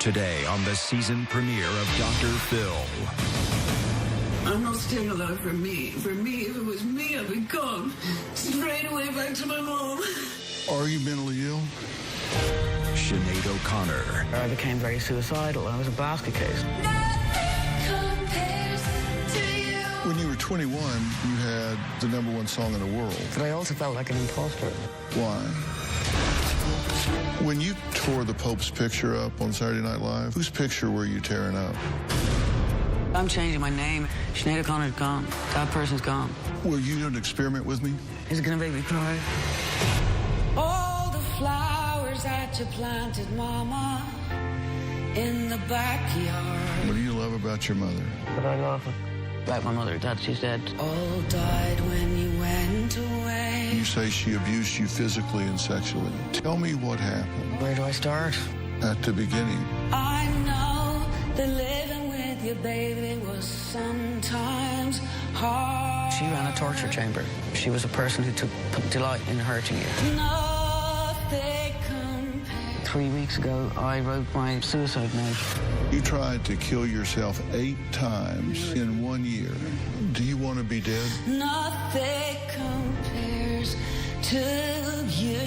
Today on the season premiere of Dr. Phil. I'm not staying alive for me. For me, if it was me, I'd be gone. Straight away back to my mom. Are you mentally ill? Sinead O'Connor. I became very suicidal. I was a basket case. When you were 21, you had the #1 song in the world. But I also felt like an imposter. Why? When you tore the Pope's picture up on Saturday Night Live, whose picture were you tearing up? I'm changing my name. Sinead O'Connor's gone. That person's gone. Will you do an experiment with me? Is it gonna make me cry? All the flowers that you planted, Mama, in the backyard. What do you love about your mother? But I love her. Like my mother, Dad, she's dead. All died when you went away. You say she abused you physically and sexually. Tell me what happened. Where do I start? At the beginning. I know that living with your baby was sometimes hard. She ran a torture chamber. She was a person who took delight in hurting you. Nothing compares. 3 weeks ago, I wrote my suicide note. You tried to kill yourself 8 times in 1 year. Do you want to be dead? Nothing compares to you.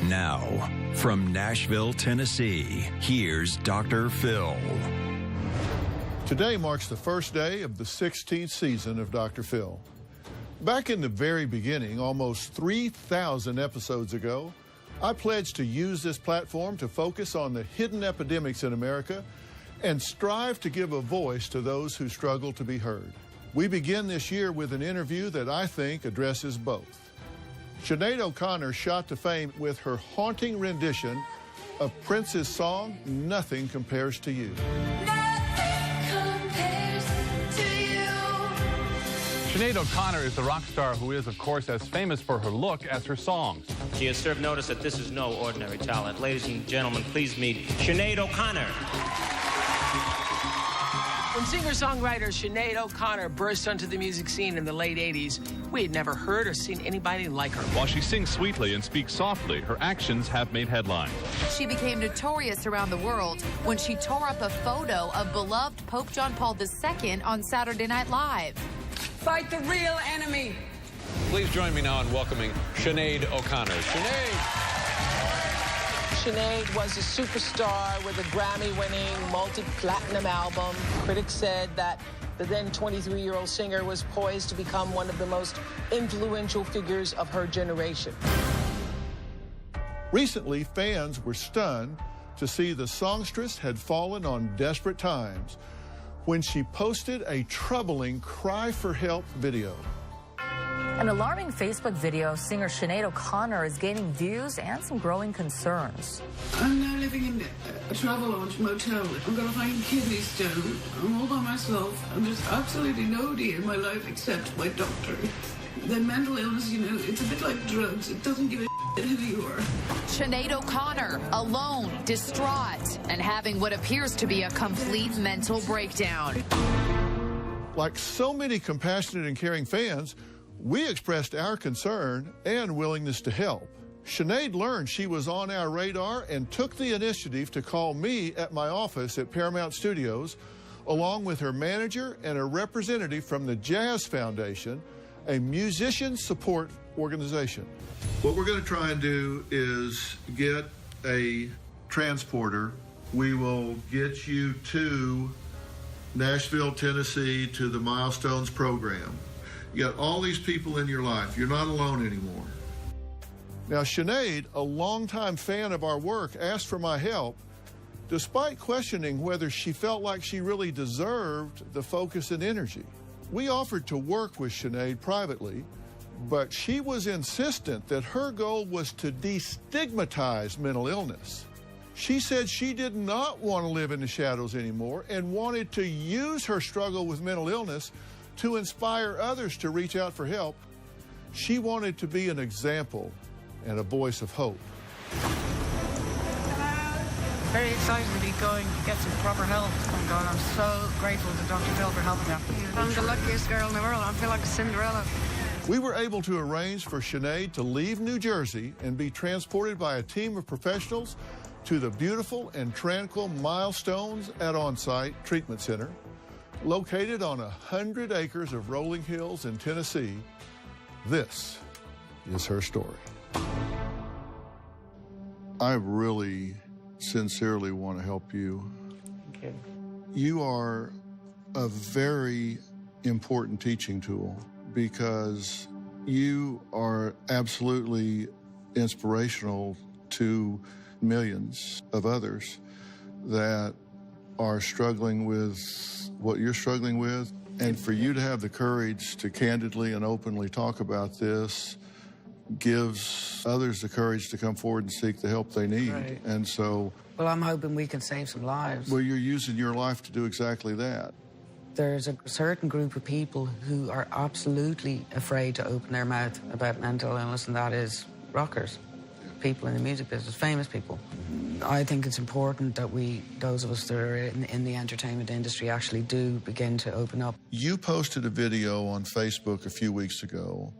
Now, from Nashville, Tennessee, here's Dr. Phil. Today marks the first day of the 16th season of Dr. Phil. Back in the very beginning, almost 3,000 episodes ago, I pledged to use this platform to focus on the hidden epidemics in America and strive to give a voice to those who struggle to be heard. We begin this year with an interview that I think addresses both. Sinead O'Connor shot to fame with her haunting rendition of Prince's song, Nothing Compares to You. Sinead O'Connor is the rock star who is, of course, as famous for her look as her songs. She has served notice that this is no ordinary talent. Ladies and gentlemen, please meet Sinead O'Connor. When singer-songwriter Sinead O'Connor burst onto the music scene in the late 80s, we had never heard or seen anybody like her. While she sings sweetly and speaks softly, her actions have made headlines. She became notorious around the world when she tore up a photo of beloved Pope John Paul II on Saturday Night Live. Fight the real enemy. Please join me now in welcoming Sinead O'Connor. Sinead! Sinead was a superstar with a Grammy-winning, multi-platinum album. Critics said that the then 23-year-old singer was poised to become one of the most influential figures of her generation. Recently, fans were stunned to see the songstress had fallen on desperate times when she posted a troubling cry for help video. An alarming Facebook video of singer Sinead O'Connor is gaining views and some growing concerns. I'm now living in a Travelodge motel. I'm going to find kidney stone. I'm all by myself. And there's absolutely nobody in my life except my doctor. The mental illness, you know, it's a bit like drugs. It doesn't give a shit who you are. Sinead O'Connor, alone, distraught, and having what appears to be a complete mental breakdown. Like so many compassionate and caring fans, we expressed our concern and willingness to help. Sinead learned she was on our radar and took the initiative to call me at my office at Paramount Studios, along with her manager and a representative from the Jazz Foundation, a musician support organization. What we're going to try and do is get a transporter. We will get you to Nashville, Tennessee, to the Milestones program. You got all these people in your life. You're not alone anymore. Now, Sinead, a longtime fan of our work, asked for my help, despite questioning whether she felt like she really deserved the focus and energy. We offered to work with Sinead privately, but she was insistent that her goal was to destigmatize mental illness. She said she did not want to live in the shadows anymore and wanted to use her struggle with mental illness to inspire others to reach out for help. She wanted to be an example and a voice of hope. Very excited to be going to get some proper help. Oh God, I'm so grateful to Dr. Phil for helping me. I'm the luckiest girl in the world. I feel like a Cinderella. We were able to arrange for Sinead to leave New Jersey and be transported by a team of professionals to the beautiful and tranquil Milestones at On-Site Treatment Center, located on 100 acres of rolling hills in Tennessee. This is her story. I really sincerely want to help you. Thank you. You are a very important teaching tool because you are absolutely inspirational to millions of others that are struggling with what you're struggling with. And for you to have the courage to candidly and openly talk about this gives others the courage to come forward and seek the help they need. Right. And so... Well, I'm hoping we can save some lives. Well, you're using your life to do exactly that. There's a certain group of people who are absolutely afraid to open their mouth about mental illness, and that is rockers, people in the music business, famous people. I think it's important that those of us that are in the entertainment industry, actually do begin to open up. You posted a video on Facebook a few weeks ago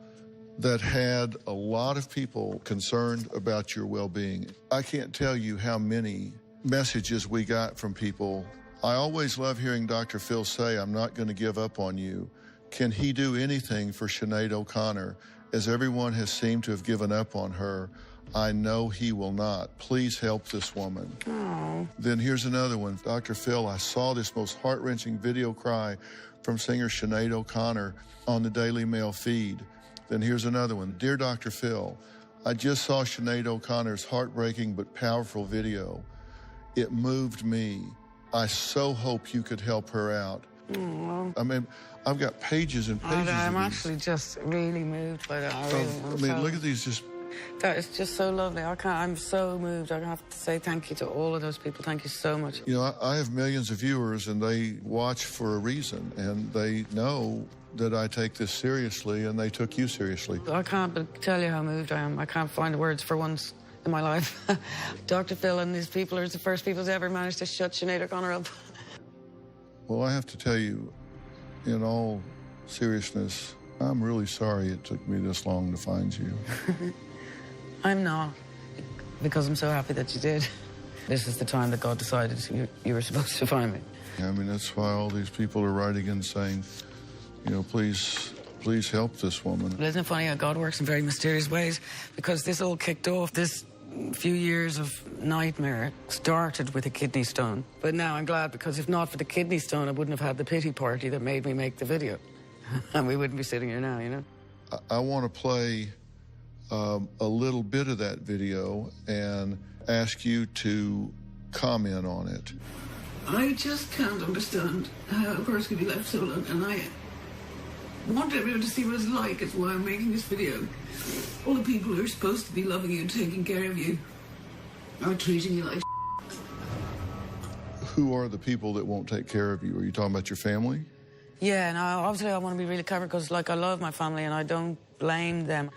that had a lot of people concerned about your well-being. I can't tell you how many messages we got from people. I always love hearing Dr. Phil say, "I'm not going to give up on you." Can he do anything for Sinead O'Connor? As everyone has seemed to have given up on her, I know he will not. Please help this woman. Aww. Then here's another one. Dr. Phil, I saw this most heart-wrenching video cry from singer Sinead O'Connor on the Daily Mail feed. Then here's another one. Dear Dr. Phil, I just saw Sinead O'Connor's heartbreaking but powerful video. It moved me. I so hope you could help her out. Aww. I mean, I've got pages and pages I'm of these. actually just really moved by that. Look at these just... That is just so lovely. I'm so moved. I have to say thank you to all of those people. Thank you so much. You know, I have millions of viewers, and they watch for a reason, and they know that I take this seriously, and they took you seriously. I can't but tell you how moved I am. I can't find the words for once in my life. Dr. Phil and these people are the first people to ever manage to shut Sinead O'Connor up. Well, I have to tell you, in all seriousness, I'm really sorry it took me this long to find you. I'm not, because I'm so happy that you did. This is the time that God decided you were supposed to find me. I mean, that's why all these people are writing in saying, you know, please help this woman. But isn't it funny how God works in very mysterious ways? Because this all kicked off, this few years of nightmare started with a kidney stone. But now I'm glad, because if not for the kidney stone, I wouldn't have had the pity party that made me make the video. And we wouldn't be sitting here now, you know? I want to play a little bit of that video and ask you to comment on it. I just can't understand how a person can be left so alone, and I want everyone to see what it's like. It's why I'm making this video. All the people who are supposed to be loving you and taking care of you are treating you like Who are the people that won't take care of you? Are you talking about your family? Yeah, and obviously I want to be really clever, because, like, I love my family and I don't blame them.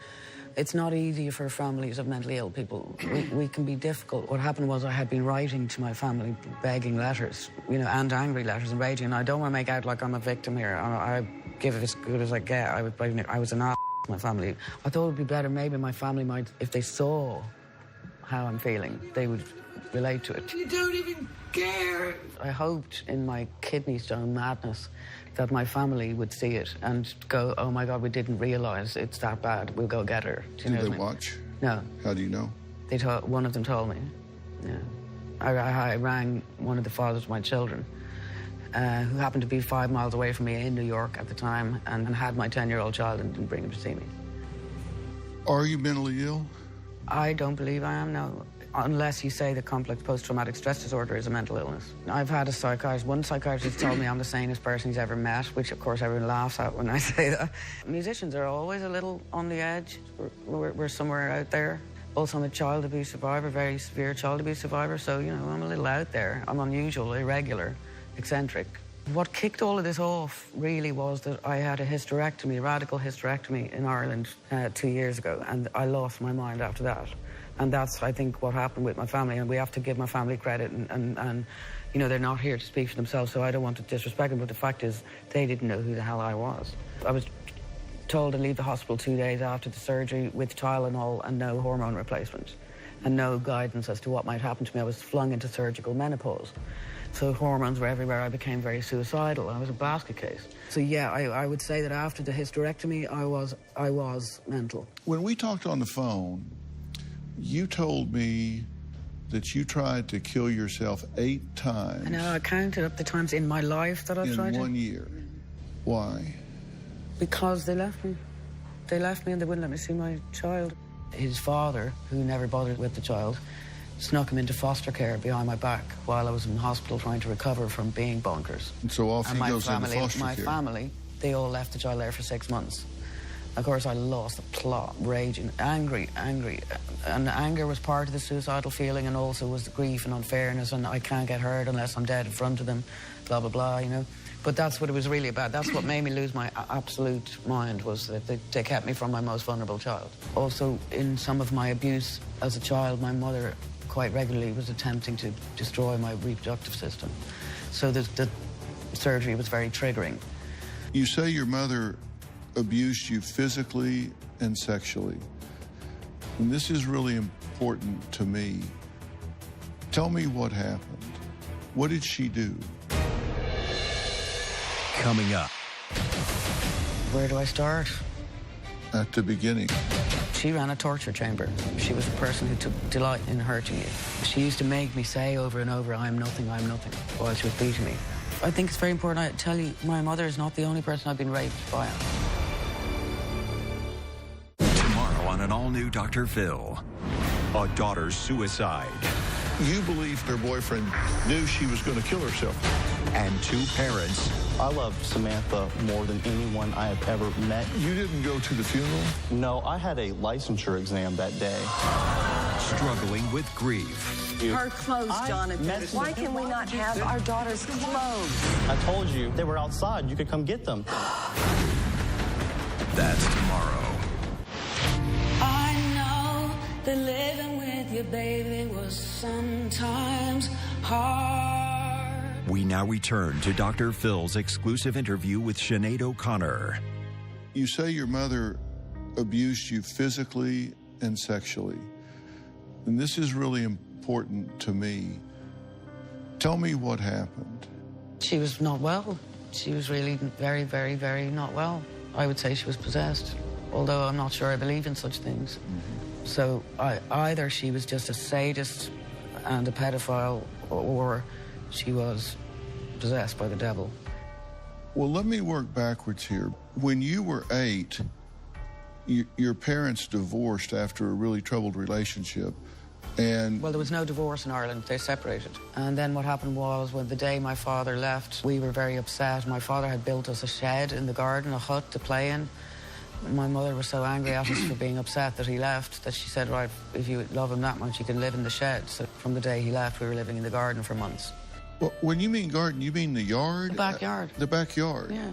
It's not easy for families of mentally ill people. We can be difficult. What happened was I had been writing to my family, begging letters, you know, and angry letters and raging. And I don't want to make out like I'm a victim here. I give it as good as I get. I was an ass to my family. I thought it would be better, maybe my family might, if they saw how I'm feeling, they would relate to it. You don't even care. I hoped in my kidney stone madness that my family would see it and go, oh my God, we didn't realise it's that bad. We'll go get her. Do you know Did they what I mean? watch? No. How do you know? One of them told me. Yeah. I rang one of the fathers of my children, who happened to be 5 miles away from me in New York at the time, and had my 10-year-old child and didn't bring him to see me. Are you mentally ill? I don't believe I am, no. Unless you say that complex post-traumatic stress disorder is a mental illness. I've had one psychiatrist told me I'm the sanest person he's ever met, which of course everyone laughs at when I say that. Musicians are always a little on the edge. We're somewhere out there. Also, I'm a child abuse survivor, very severe child abuse survivor, so, you know, I'm a little out there. I'm unusual, irregular, eccentric. What kicked all of this off really was that I had a hysterectomy, a radical hysterectomy in Ireland 2 years ago, and I lost my mind after that. And that's, I think, what happened with my family, and we have to give my family credit, and you know, they're not here to speak for themselves, so I don't want to disrespect them, but the fact is, they didn't know who the hell I was. I was told to leave the hospital 2 days after the surgery with Tylenol and no hormone replacement. and no guidance as to what might happen to me. I was flung into surgical menopause. So hormones were everywhere. I became very suicidal. I was a basket case. So yeah, I would say that after the hysterectomy, I was mental. When we talked on the phone, you told me that you tried to kill yourself 8 times. I know, I counted up the times in my life that I've tried to. In 1 year. Why? Because they left me. They left me and they wouldn't let me see my child. His father, who never bothered with the child, snuck him into foster care behind my back while I was in hospital trying to recover from being bonkers. And so off he goes into foster my care. My family, they all left the child there for 6 months. Of course, I lost the plot, raging, angry. And anger was part of the suicidal feeling, and also was the grief and unfairness, and I can't get hurt unless I'm dead in front of them, blah, blah, blah, you know. But that's what it was really about. That's what made me lose my absolute mind, was that they kept me from my most vulnerable child. Also, in some of my abuse as a child, my mother quite regularly was attempting to destroy my reproductive system. So the surgery was very triggering. You say your mother abused you physically and sexually. And this is really important to me. Tell me what happened. What did she do? Coming up. Where do I start? At the beginning. She ran a torture chamber. She was a person who took delight in hurting you. She used to make me say over and over, I'm nothing, while she was beating me. I think it's very important I tell you, my mother is not the only person I've been raped by. Tomorrow on an all-new Dr. Phil. A daughter's suicide. You believe her boyfriend knew she was going to kill herself. And 2 parents. I love Samantha more than anyone I have ever met. You didn't go to the funeral? No, I had a licensure exam that day. Struggling with grief. Her clothes, Jonathan. Why can we not have our daughter's clothes? I told you, they were outside. You could come get them. That's tomorrow. I know that living with your baby was sometimes hard. We now return to Dr. Phil's exclusive interview with Sinead O'Connor. You say your mother abused you physically and sexually. And this is really important to me. Tell me what happened. She was not well. She was really very, very, very not well. I would say she was possessed, although I'm not sure I believe in such things. Mm-hmm. So either she was just a sadist and a pedophile, or she was possessed by the devil. Well, let me work backwards here. When you were 8, your parents divorced after a really troubled relationship. And well, there was no divorce in Ireland. They separated. And then what happened was, when the day my father left, we were very upset. My father had built us a shed in the garden, a hut to play in. My mother was so angry at us for being upset that he left that she said, right, if you love him that much, you can live in the shed. So from the day he left, we were living in the garden for months. Well, when you mean garden, you mean the yard? The backyard. The backyard? Yeah.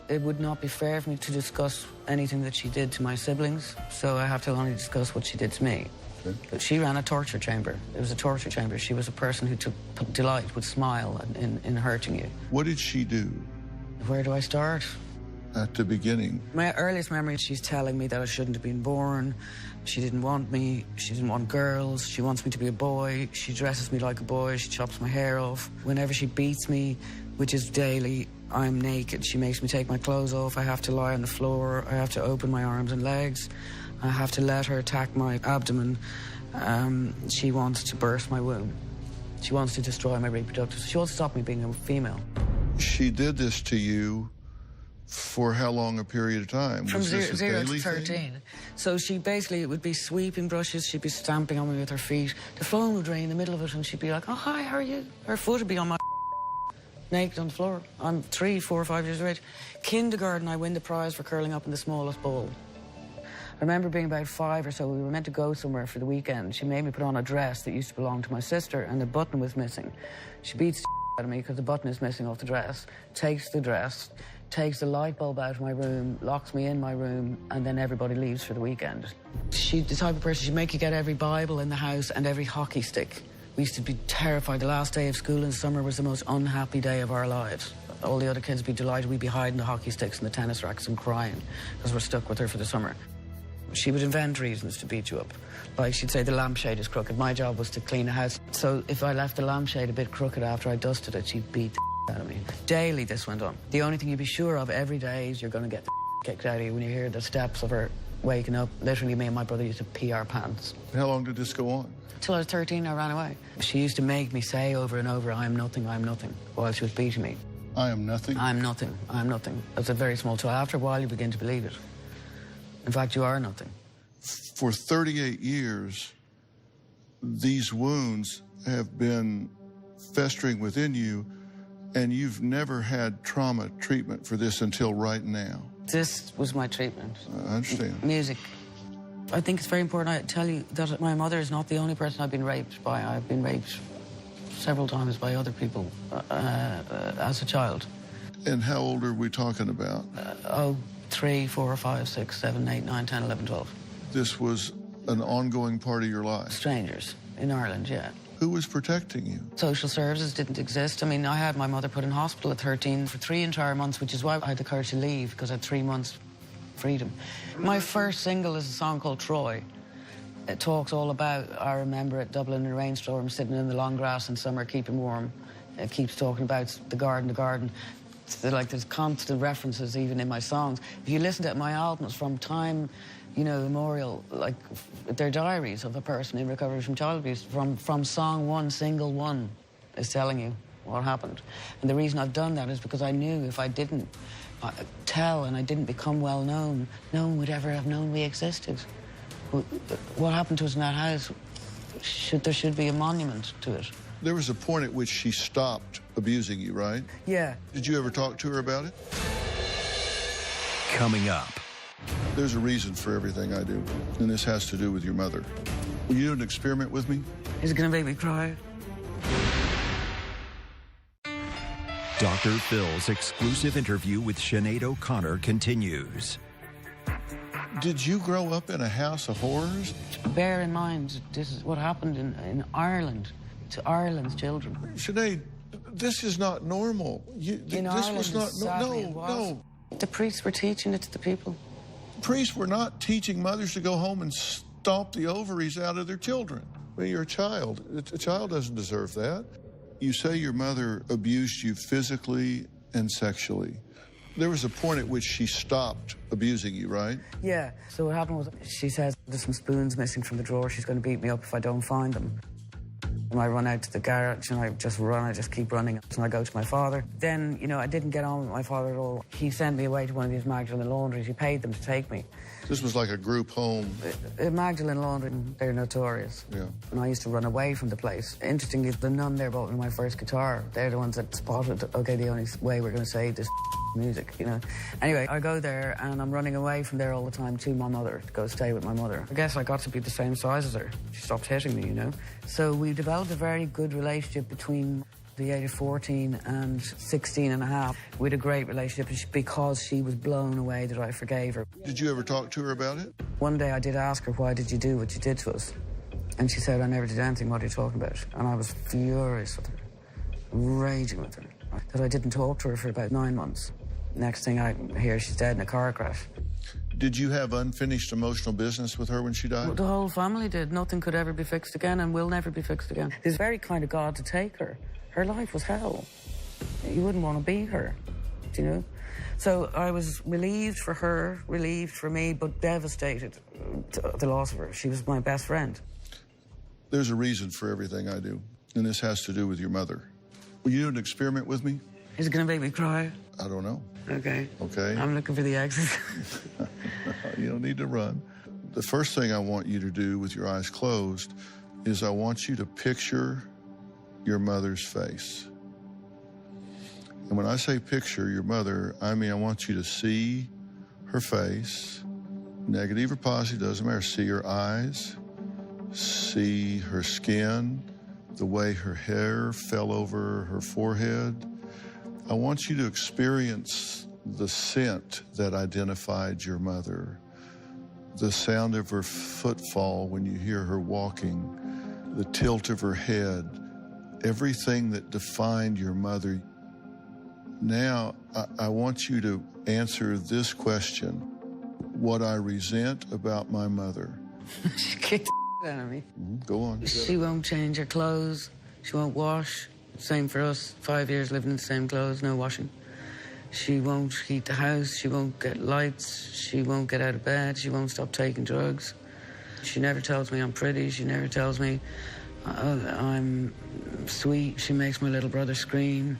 It would not be fair for me to discuss anything that she did to my siblings, so I have to only discuss what she did to me. Okay. But she ran a torture chamber. It was a torture chamber. She was a person who took delight, would smile in hurting you. What did she do? Where do I start? At the beginning. My earliest memory, she's telling me that I shouldn't have been born. She didn't want me. She didn't want girls. She wants me to be a boy. She dresses me like a boy. She chops my hair off. Whenever she beats me, which is daily, I'm naked. She makes me take my clothes off. I have to lie on the floor. I have to open my arms and legs. I have to let her attack my abdomen. She wants to burst my womb. She wants to destroy my reproductive. She wants to stop me being a female. She did this to you for how long a period of time? From 0 to 13. Thing? So she basically, it would be sweeping brushes, she'd be stamping on me with her feet. The phone would ring in the middle of it and she'd be like, oh, hi, how are you? Her foot would be on my naked on the floor. I'm 3, 4, 5 years of age. Kindergarten, I win the prize for curling up in the smallest ball. I remember being about 5 or so, we were meant to go somewhere for the weekend. She made me put on a dress that used to belong to my sister and the button was missing. She beats the out of me because the button is missing off the dress, takes the dress, takes the light bulb out of my room, locks me in my room, and then everybody leaves for the weekend. She's the type of person, she'd make you get every Bible in the house and every hockey stick. We used to be terrified. The last day of school in summer was the most unhappy day of our lives. All the other kids would be delighted. We'd be hiding the hockey sticks and the tennis racks and crying because we're stuck with her for the summer. She would invent reasons to beat you up. Like, she'd say the lampshade is crooked. My job was to clean the house. So if I left the lampshade a bit crooked after I dusted it, she'd beat the out of me. Daily this went on. The only thing you'd be sure of every day is you're going to get the kicked out of you when you hear the steps of her waking up. Literally, me and my brother used to pee our pants. How long did this go on? Till I was 13, I ran away. She used to make me say over and over, "I am nothing, I am nothing," while she was beating me. I am nothing? I'm nothing, I'm nothing. As a very small child. After a while, you begin to believe it. In fact, you are nothing. For 38 years, these wounds have been festering within you, and you've never had trauma treatment for this until right now. This was my treatment. I understand. Music. I think it's very important I tell you that my mother is not the only person I've been raped by. I've been raped several times by other people as a child. And how old are we talking about? 3, 4, 5, 6, 7, 8, 9, 10, 11, 12. This was an ongoing part of your life? Strangers in Ireland, yeah. Who was protecting you? Social services didn't exist. I mean, I had my mother put in hospital at 13 for 3 entire months, which is why I had the courage to leave, because I had 3 months freedom. My first single is a song called Troy. It talks all about, I remember at Dublin in a rainstorm, sitting in the long grass in summer, keeping warm. It keeps talking about the garden. There's constant references even in my songs. If you listen to my albums from time, you know, immemorial, like they're diaries of a person in recovery from child abuse. From song one, single one, is telling you what happened. And the reason I've done that is because I knew if I didn't tell and I didn't become well known, no one would ever have known we existed. What happened to us in that house, there should be a monument to it. There was a point at which she stopped abusing you, right? Yeah. Did you ever talk to her about it? Coming up. There's a reason for everything I do, and this has to do with your mother. Will you do an experiment with me? Is it going to make me cry? Dr. Phil's exclusive interview with Sinead O'Connor continues. Did you grow up in a house of horrors? Bear in mind, this is what happened in Ireland to Ireland's children. Sinead, this is not normal. This was not no. The priests were teaching it to the people. Priests were not teaching mothers to go home and stomp the ovaries out of their children. I mean, you're a child. A child doesn't deserve that. You say your mother abused you physically and sexually. There was a point at which she stopped abusing you, right? Yeah. So what happened was she says there's some spoons missing from the drawer. She's going to beat me up if I don't find them. And I run out to the garage and I just keep running. And I go to my father. Then, you know, I didn't get on with my father at all. He sent me away to one of these Magdalene laundries. He paid them to take me. This was like a group home. Magdalene laundry, they're notorious. Yeah. And I used to run away from the place. Interestingly, the nun there bought me my first guitar. They're the ones that spotted, okay, the only way we're going to save this music, you know. Anyway, I go there and I'm running away from there all the time to my mother, to go stay with my mother. I guess I got to be the same size as her. She stopped hitting me, you know. So we developed a very good relationship between the age of 14 and 16 and a half. We had a great relationship because she was blown away that I forgave her. Did you ever talk to her about it? One day I did ask her, why did you do what you did to us? And she said, I never did anything. What are you talking about? And I was furious with her, raging with her, that I didn't talk to her for about 9 months. Next thing I hear, she's dead in a car crash. Did you have unfinished emotional business with her when she died? Well, the whole family did. Nothing could ever be fixed again and will never be fixed again. He's very kind of God to take her. Her life was hell. You wouldn't want to be her, you know? So I was relieved for her, relieved for me, but devastated at the loss of her. She was my best friend. There's a reason for everything I do, and this has to do with your mother. Will you do an experiment with me? Is it going to make me cry? I don't know. Okay. Okay. I'm looking for the exit. You don't need to run. The first thing I want you to do with your eyes closed is I want you to picture your mother's face. And when I say picture your mother, I mean I want you to see her face, negative or positive, doesn't matter. See her eyes, see her skin, the way her hair fell over her forehead. I want you to experience the scent that identified your mother, the sound of her footfall when you hear her walking, the tilt of her head, everything that defined your mother. Now, I want you to answer this question. what I resent about my mother. She kicked the out of me. Go on. She won't change her clothes. She won't wash. Same for us. 5 years living in the same clothes, no washing. She won't heat the house. She won't get lights. She won't get out of bed. She won't stop taking drugs. She never tells me I'm pretty. She never tells me I'm sweet. She makes my little brother scream.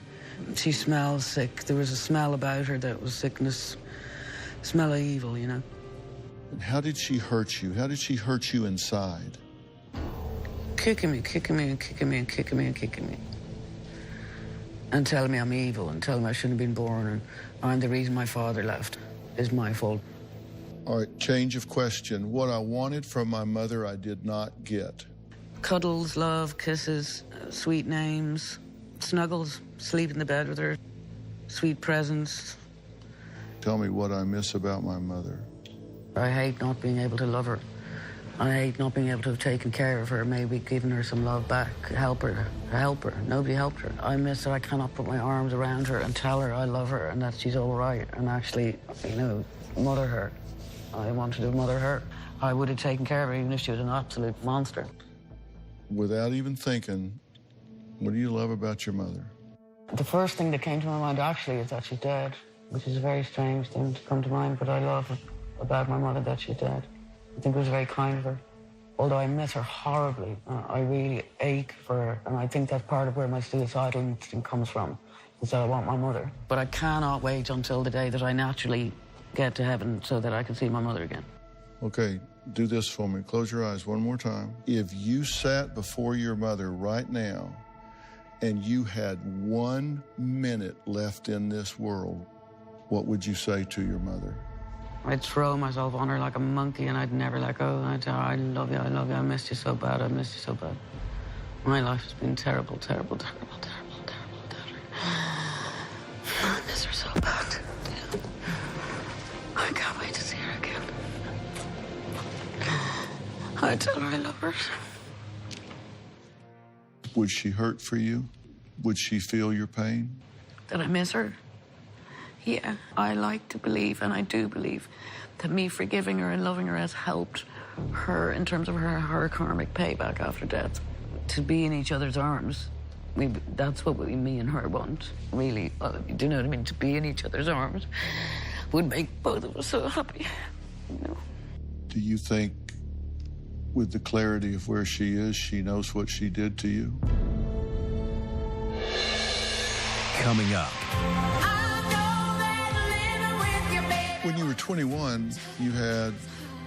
She smells sick. There was a smell about her that was sickness. Smell of evil, you know. And how did she hurt you? How did she hurt you inside? Kicking me, kicking me, and kicking me, and kicking me, and kicking me. And telling me I'm evil, and telling me I shouldn't have been born, and I'm the reason my father left. It's my fault. All right, change of question. What I wanted from my mother, I did not get. Cuddles, love, kisses, sweet names, snuggles, sleep in the bed with her, sweet presents. Tell me what I miss about my mother. I hate not being able to love her. I hate not being able to have taken care of her, maybe given her some love back, help her. Nobody helped her. I miss her. I cannot put my arms around her and tell her I love her and that she's all right and actually, you know, mother her. I wanted to mother her. I would have taken care of her even if she was an absolute monster. Without even thinking, what do you love about your mother? The first thing that came to my mind actually is that she's dead, which is a very strange thing to come to mind, but I love about my mother that she's dead. I think it was very kind of her. Although I miss her horribly, I really ache for her, and I think that's part of where my suicidal instinct comes from, is that I want my mother. But I cannot wait until the day that I naturally get to heaven so that I can see my mother again. Okay, do this for me. Close your eyes one more time. If you sat before your mother right now and you had 1 minute left in this world, what would you say to your mother? I'd throw myself on her like a monkey and I'd never let go. I'd tell her, I love you, I missed you so bad, I missed you so bad. My life has been terrible, terrible, terrible, terrible, terrible, terrible. I miss her so bad. Yeah. I can't wait to see her again. I'd tell her I love her. Would she hurt for you? Would she feel your pain? That I miss her? Yeah, I like to believe, and I do believe, that me forgiving her and loving her has helped her in terms of her karmic payback after death. To be in each other's arms, that's what me and her want, really. Do you know what I mean? To be in each other's arms would make both of us so happy, you know? Do you think, with the clarity of where she is, she knows what she did to you? Coming up. When you were 21, you had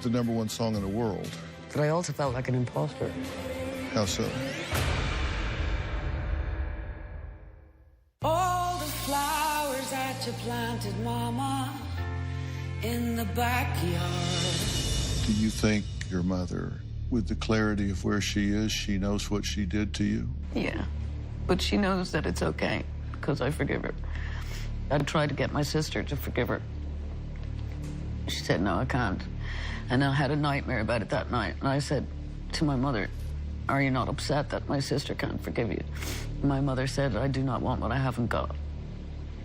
the #1 song in the world. But I also felt like an imposter. How so? All the flowers that you planted, Mama, in the backyard. Do you think your mother, with the clarity of where she is, she knows what she did to you? Yeah, but she knows that it's okay, because I forgive her. I'd try to get my sister to forgive her. She said, no, I can't. And I had a nightmare about it that night. And I said to my mother, are you not upset that my sister can't forgive you? My mother said, I do not want what I haven't got.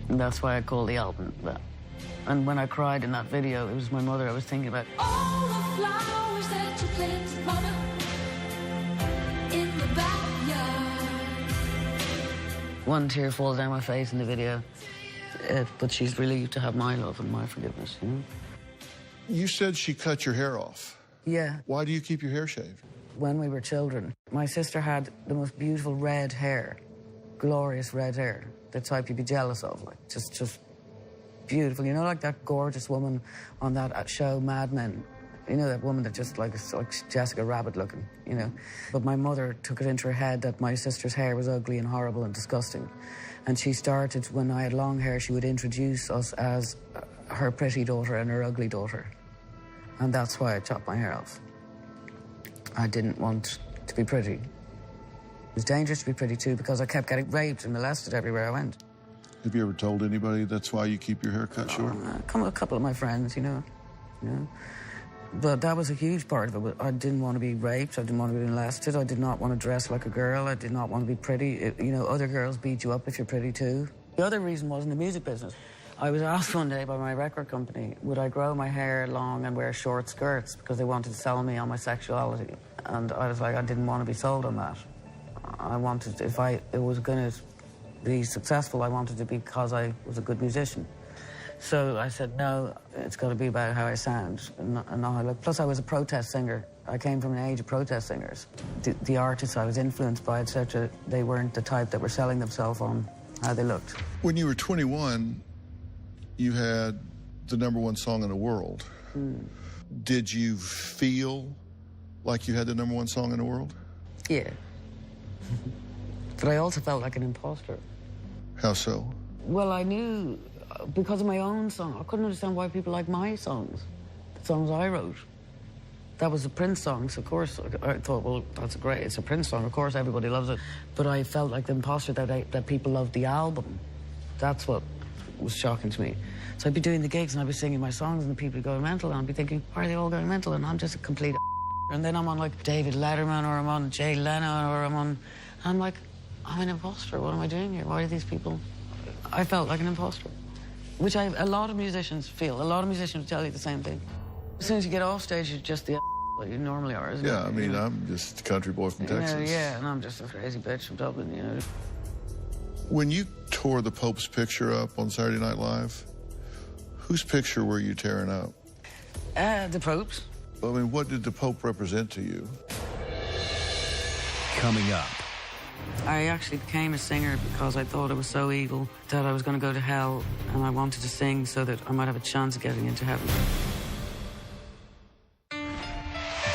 And that's why I called the album that. And when I cried in that video, it was my mother I was thinking about. All the flowers that you planted, Mama, in the backyard. One tear falls down my face in the video. But she's relieved to have my love and my forgiveness, you know? You said she cut your hair off. Yeah. Why do you keep your hair shaved? When we were children, my sister had the most beautiful red hair, glorious red hair, the type you'd be jealous of, like just beautiful. You know, like that gorgeous woman on that show, Mad Men. You know, that woman that just like Jessica Rabbit looking, you know. But my mother took it into her head that my sister's hair was ugly and horrible and disgusting. And she started, when I had long hair, she would introduce us as her pretty daughter and her ugly daughter. And that's why I chopped my hair off. I didn't want to be pretty. It was dangerous to be pretty too, because I kept getting raped and molested everywhere I went. Have you ever told anybody that's why you keep your hair cut short? A couple of my friends, you know. But that was a huge part of it. I didn't want to be raped. I didn't want to be molested. I did not want to dress like a girl. I did not want to be pretty. You know, other girls beat you up if you're pretty too. The other reason was in the music business. I was asked one day by my record company, would I grow my hair long and wear short skirts because they wanted to sell me on my sexuality. And I was like, I didn't want to be sold on that. I wanted, if it was going to be successful, I wanted to be because I was a good musician. So I said, no, it's got to be about how I sound and not how I look. Plus, I was a protest singer. I came from an age of protest singers. The artists I was influenced by, etc., they weren't the type that were selling themselves on how they looked. When you were 21, you had the #1 song in the world. Did you feel like you had the #1 song in the world? Yeah. But I also felt like an imposter. How so? Well, I knew, because of my own song, I couldn't understand why people like my songs, the songs I wrote. That was a Prince song, so of course I thought, well, that's great, it's a Prince song, of course everybody loves it. But I felt like the imposter that people loved the album. That's what was shocking to me. So I'd be doing the gigs and I'd be singing my songs and people would go mental and I'd be thinking, why are they all going mental? And I'm just a complete and then I'm on like David Letterman or I'm on Jay Leno or I'm like, I'm an imposter, what am I doing here? Why are these people? I felt like an imposter, which a lot of musicians feel. A lot of musicians will tell you the same thing. As soon as you get off stage, you're just the like you normally are, isn't it? Yeah, I mean, I'm just a country boy from Texas. Yeah, and I'm just a crazy bitch from Dublin, you know. When you tore the Pope's picture up on Saturday Night Live, whose picture were you tearing up? The Pope's. I mean, what did the Pope represent to you? Coming up. I actually became a singer because I thought it was so evil that I was going to go to hell, and I wanted to sing so that I might have a chance of getting into heaven.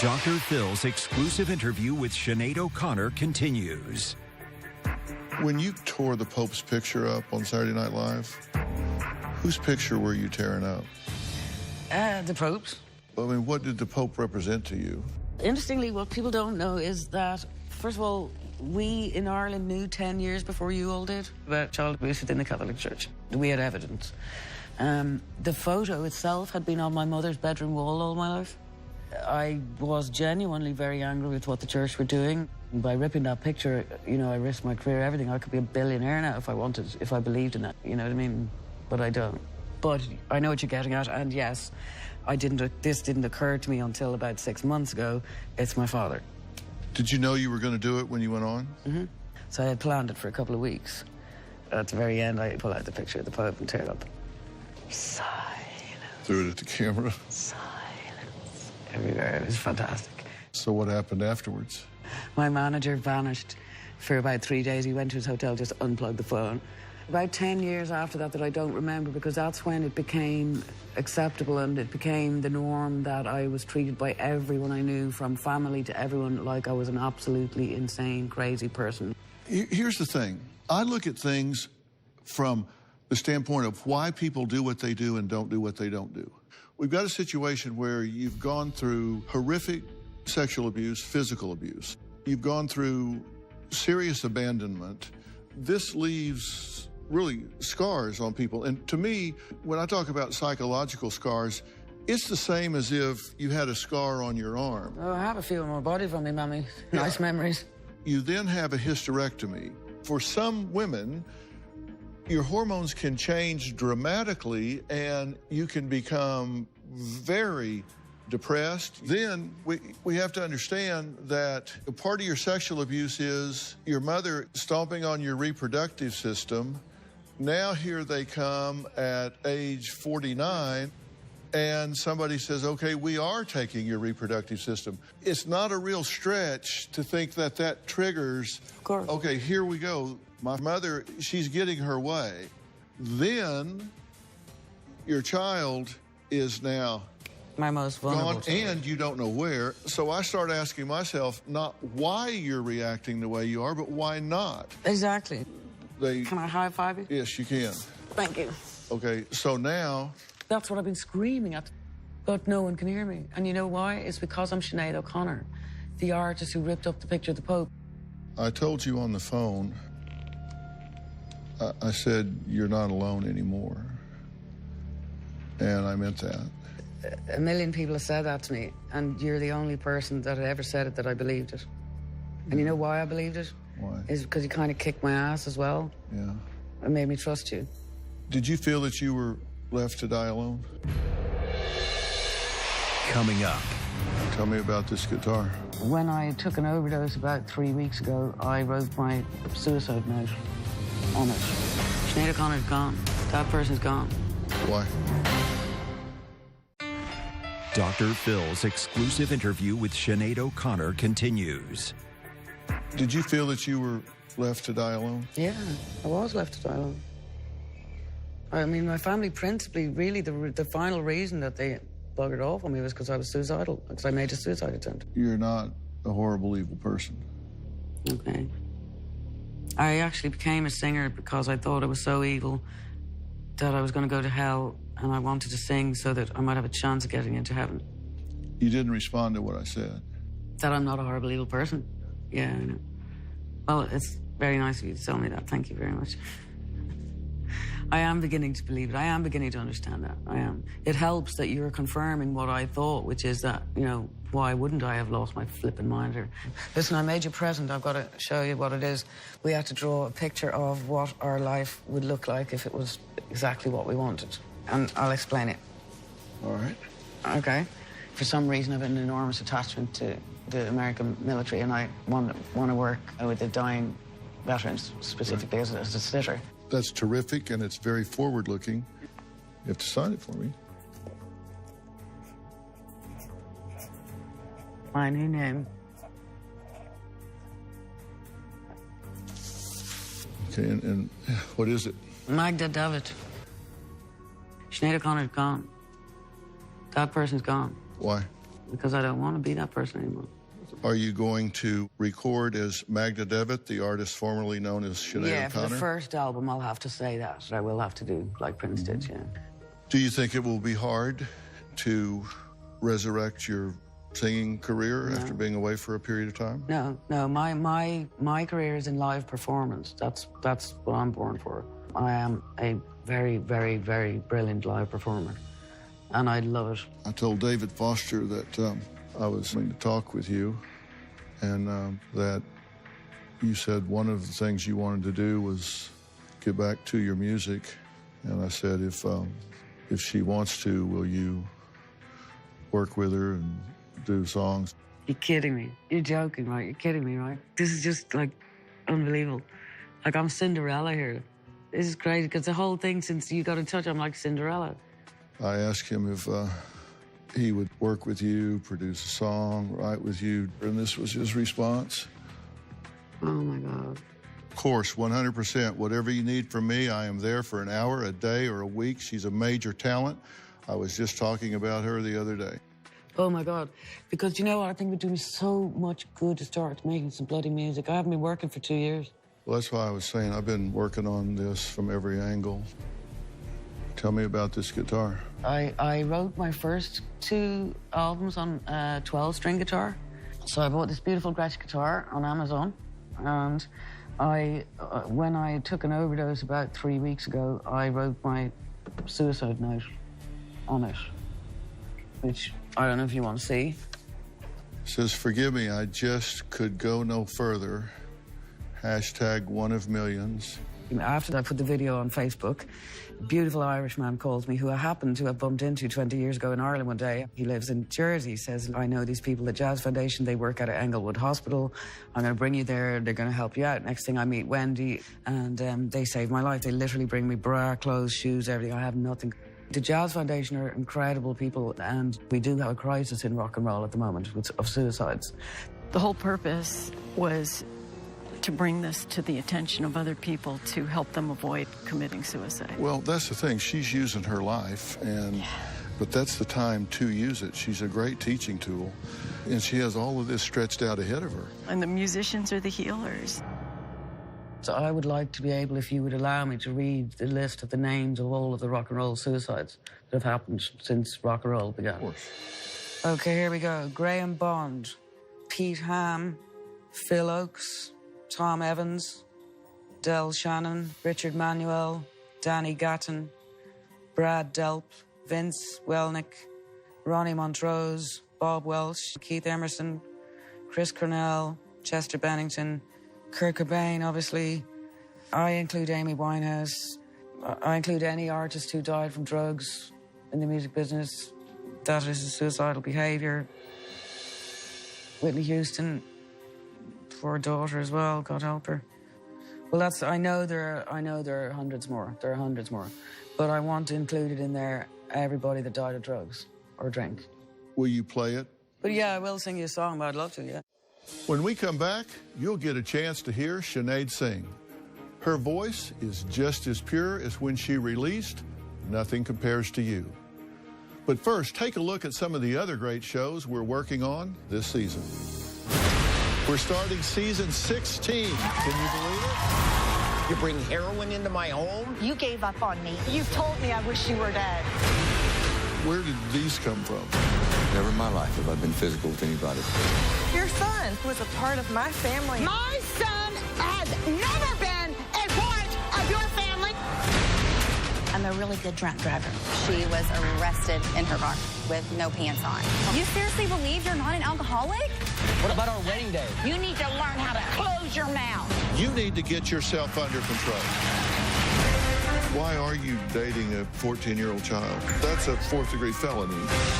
Dr. Phil's exclusive interview with Sinead O'Connor continues. When you tore the Pope's picture up on Saturday Night Live, whose picture were you tearing up? The Pope's. I mean, what did the Pope represent to you? Interestingly, what people don't know is that, first of all, we in Ireland knew 10 years before you all did about child abuse within the Catholic Church. We had evidence. The photo itself had been on my mother's bedroom wall all my life. I was genuinely very angry with what the church were doing. By ripping that picture, you know, I risked my career, everything. I could be a billionaire now if I wanted, if I believed in that, you know what I mean? But I don't. But I know what you're getting at, and yes, this didn't occur to me until about 6 months ago. It's my father. Did you know you were going to do it when you went on? Mm-hmm. So I had planned it for a couple of weeks. At the very end, I pull out the picture of the Pope and tear it up. Silence. Threw it at the camera. Silence. Everywhere. It was fantastic. So what happened afterwards? My manager vanished for about 3 days. He went to his hotel, just unplugged the phone. About 10 years after that I don't remember, because that's when it became acceptable and it became the norm that I was treated by everyone I knew, from family to everyone, like I was an absolutely insane, crazy person. Here's the thing. I look at things from the standpoint of why people do what they do and don't do what they don't do. We've got a situation where you've gone through horrific sexual abuse, physical abuse. You've gone through serious abandonment. This leaves really scars on people. And to me, when I talk about psychological scars, it's the same as if you had a scar on your arm. Oh, I have a few on my body from me, Mummy. Nice memories. You then have a hysterectomy. For some women, your hormones can change dramatically and you can become very depressed. Then we have to understand that a part of your sexual abuse is your mother stomping on your reproductive system. Now here they come at age 49 and somebody says, okay, we are taking your reproductive system. It's not a real stretch to think that that triggers, of course. Okay, here we go. My mother, she's getting her way. Then your child is now my most vulnerable gone, and you don't know where. So I start asking myself, not why you're reacting the way you are, but why not? Exactly. Can I high-five you? Yes, you can. Thank you. Okay, so now... That's what I've been screaming at, but no one can hear me. And you know why? It's because I'm Sinead O'Connor, the artist who ripped up the picture of the Pope. I told you on the phone, I said, you're not alone anymore. And I meant that. A million people have said that to me, and you're the only person that had ever said it that I believed it. And you know why I believed it? Why? Is because you kind of kicked my ass as well. Yeah. It made me trust you. Did you feel that you were left to die alone? Coming up. Tell me about this guitar. When I took an overdose about 3 weeks ago, I wrote my suicide note on it. Sinead O'Connor's gone. That person's gone. Why? Dr. Phil's exclusive interview with Sinead O'Connor continues. Did you feel that you were left to die alone? Yeah, I was left to die alone. I mean, my family principally, really, the final reason that they buggered off on me was because I was suicidal, because I made a suicide attempt. You're not a horrible, evil person. Okay. I actually became a singer because I thought I was so evil that I was going to go to hell, and I wanted to sing so that I might have a chance of getting into heaven. You didn't respond to what I said. That I'm not a horrible, evil person. Yeah, I know. Well, it's very nice of you to tell me that. Thank you very much. I am beginning to believe it. I am beginning to understand that. I am. It helps that you're confirming what I thought, which is that, you know, why wouldn't I have lost my flipping mind? Or... Listen, I made you a present. I've got to show you what it is. We had to draw a picture of what our life would look like if it was exactly what we wanted. And I'll explain it. All right. Okay. For some reason, I have an enormous attachment to the American military, and I want to work with the dying veterans, specifically as a sitter. That's terrific, and it's very forward-looking. You have to sign it for me. My new name. Okay, and what is it? Magda David. Sinead O'Connor's gone. That person's gone. Why? Because I don't want to be that person anymore. Are you going to record as Magda Devitt, the artist formerly known as Sinead O'Connor? Yeah, for the first album, I'll have to say that. I will have to do like Prince did, yeah. Do you think it will be hard to resurrect your singing career after being away for a period of time? No. My career is in live performance. That's what I'm born for. I am a very, very, very brilliant live performer, and I love it. I told David Foster that I was going to talk with you, and that you said one of the things you wanted to do was get back to your music. And I said, if she wants to, will you work with her and do songs? You're kidding me. You're joking, right? You're kidding me, right? This is just, like, unbelievable. Like, I'm Cinderella here. This is crazy, because the whole thing, since you got in touch, I'm like Cinderella. I asked him if he would work with you, produce a song, write with you, and this was his response. Oh, my God. Of course, 100%. Whatever you need from me, I am there for an hour, a day, or a week. She's a major talent. I was just talking about her the other day. Oh, my God. Because, you know what? I think it would do me so much good to start making some bloody music. I haven't been working for 2 years. Well, that's why I was saying I've been working on this from every angle. Tell me about this guitar. I wrote my first 2 albums on a 12-string guitar. So I bought this beautiful Gretsch guitar on Amazon. And when I took an overdose about 3 weeks ago, I wrote my suicide note on it, which I don't know if you want to see. It says, "Forgive me, I just could go no further. Hashtag one of millions." After I put the video on Facebook, a beautiful Irishman calls me, who I happened to have bumped into 20 years ago in Ireland one day. He lives in Jersey. He says, "I know these people at Jazz Foundation. They work at Englewood Hospital. I'm going to bring you there. They're going to help you out." Next thing I meet Wendy, and they saved my life. They literally bring me bra, clothes, shoes, everything. I have nothing. The Jazz Foundation are incredible people, and we do have a crisis in rock and roll at the moment of suicides. The whole purpose was to bring this to the attention of other people to help them avoid committing suicide. Well, that's the thing. She's using her life, but that's the time to use it. She's a great teaching tool, and she has all of this stretched out ahead of her. And the musicians are the healers. So I would like to be able, if you would allow me, to read the list of the names of all of the rock and roll suicides that have happened since rock and roll began. Of course. Okay, here we go. Graham Bond, Pete Ham, Phil Oakes, Tom Evans, Del Shannon, Richard Manuel, Danny Gatton, Brad Delp, Vince Welnick, Ronnie Montrose, Bob Welsh, Keith Emerson, Chris Cornell, Chester Bennington, Kurt Cobain, obviously. I include Amy Winehouse, I include any artist who died from drugs in the music business. That is a suicidal behaviour. Whitney Houston, for her daughter as well, God help her. Well, I know there are hundreds more. There are hundreds more. But I want to include it in there, everybody that died of drugs or drink. Will you play it? But yeah, I will sing you a song, but I'd love to, yeah. When we come back, you'll get a chance to hear Sinead sing. Her voice is just as pure as when she released Nothing Compares to You. But first, take a look at some of the other great shows we're working on this season. We're starting season 16. Can you believe it? You bring heroin into my home? You gave up on me. You told me I wish you were dead. Where did these come from? Never in my life have I been physical with anybody. Your son was a part of my family. My son has never been a part of your family. I'm a really good drunk driver. She was arrested in her car with no pants on. You seriously believe you're not an alcoholic? What about our wedding day? You need to learn how to close your mouth. You need to get yourself under control. Why are you dating a 14-year-old child? That's a fourth-degree felony.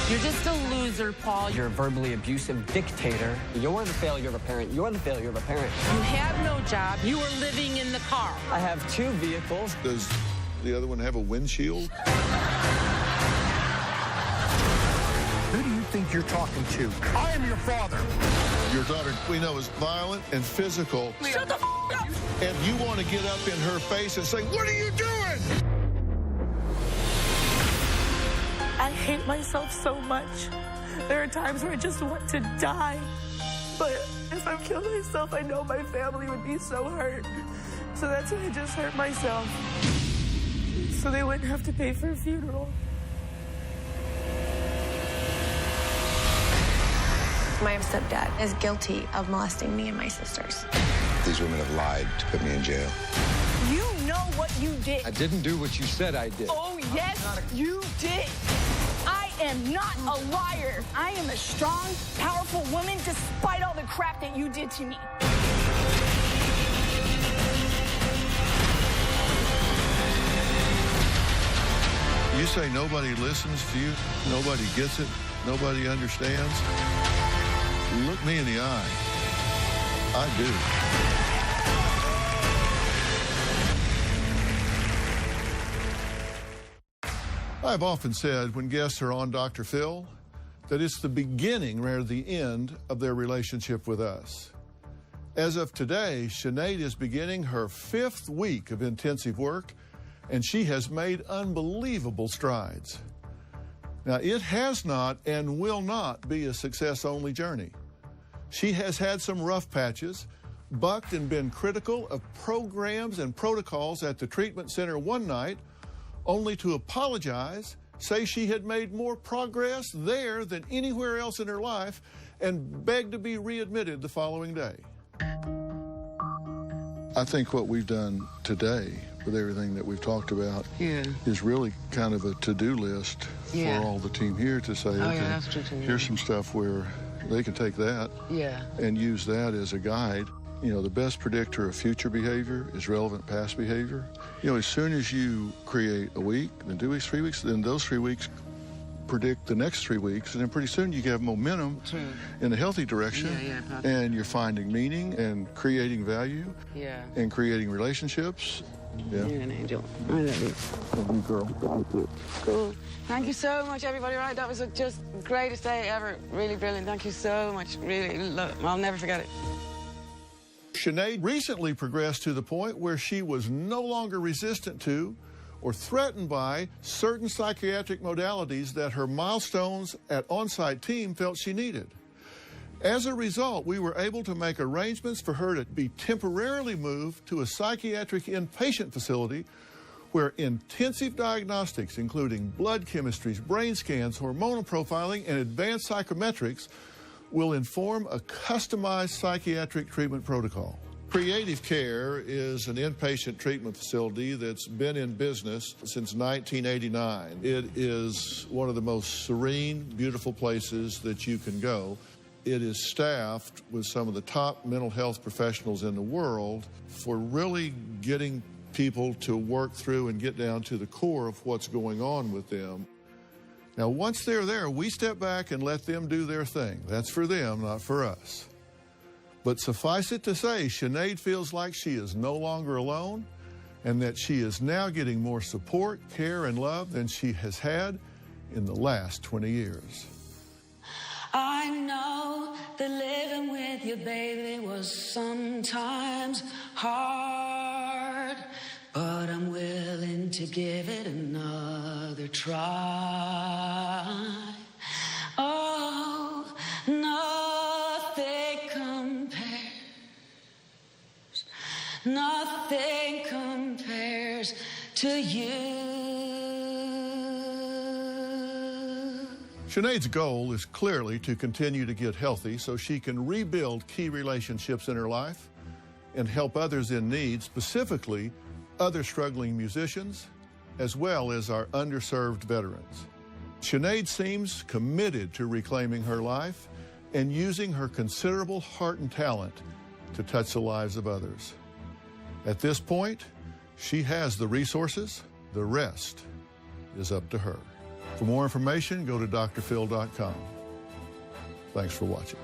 You're just a loser, Paul. You're a verbally abusive dictator. You're the failure of a parent. You're the failure of a parent. You have no job. You are living in the car. I have 2 vehicles. Does the other one have a windshield? Who do you think you're talking to? I am your father. Your daughter, we know, is violent and physical. Shut the f*** up! And you want to get up in her face and say, "What are you doing?" I hate myself so much. There are times where I just want to die. But if I kill myself, I know my family would be so hurt. So that's why I just hurt myself. So they wouldn't have to pay for a funeral. My stepdad is guilty of molesting me and my sisters. These women have lied to put me in jail. You know what you did. I didn't do what you said I did. Oh, yes, you did. I am not a liar. I am a strong, powerful woman despite all the crap that you did to me. You say nobody listens to you, nobody gets it, nobody understands. Look me in the eye. I do. I've often said when guests are on Dr. Phil that it's the beginning rather the end of their relationship with us. As of today, Sinead is beginning her 5th week of intensive work, and she has made unbelievable strides. Now, it has not and will not be a success-only journey. She has had some rough patches, bucked and been critical of programs and protocols at the treatment center one night, only to apologize, say she had made more progress there than anywhere else in her life, and beg to be readmitted the following day. I think what we've done today with everything that we've talked about is really kind of a to-do list for all the team here to say, okay, here's some stuff where they can take that and use that as a guide. You know, the best predictor of future behavior is relevant past behavior. You know, as soon as you create a week, then 2 weeks, 3 weeks, then those 3 weeks predict the next 3 weeks, and then pretty soon you have momentum in a healthy direction, and you're finding meaning and creating value and creating relationships. You're an angel. I love you. Love you, girl. Thank you. Cool. Thank you so much, everybody. Right, that was just the greatest day ever. Really brilliant. Thank you so much. Really, I'll never forget it. Sinead recently progressed to the point where she was no longer resistant to or threatened by certain psychiatric modalities that her milestones at on-site team felt she needed. As a result, we were able to make arrangements for her to be temporarily moved to a psychiatric inpatient facility where intensive diagnostics, including blood chemistries, brain scans, hormonal profiling, and advanced psychometrics, will inform a customized psychiatric treatment protocol. Creative Care is an inpatient treatment facility that's been in business since 1989. It is one of the most serene, beautiful places that you can go. It is staffed with some of the top mental health professionals in the world for really getting people to work through and get down to the core of what's going on with them. Now, once they're there, we step back and let them do their thing. That's for them, not for us. But suffice it to say, Sinead feels like she is no longer alone and that she is now getting more support, care, and love than she has had in the last 20 years. I know that living with you, baby, was sometimes hard, but I'm willing to give it another try. Oh, nothing compares to you. Sinead's goal is clearly to continue to get healthy so she can rebuild key relationships in her life and help others in need, specifically other struggling musicians, as well as our underserved veterans. Sinead seems committed to reclaiming her life and using her considerable heart and talent to touch the lives of others. At this point, she has the resources. The rest is up to her. For more information, go to drphil.com. Thanks for watching.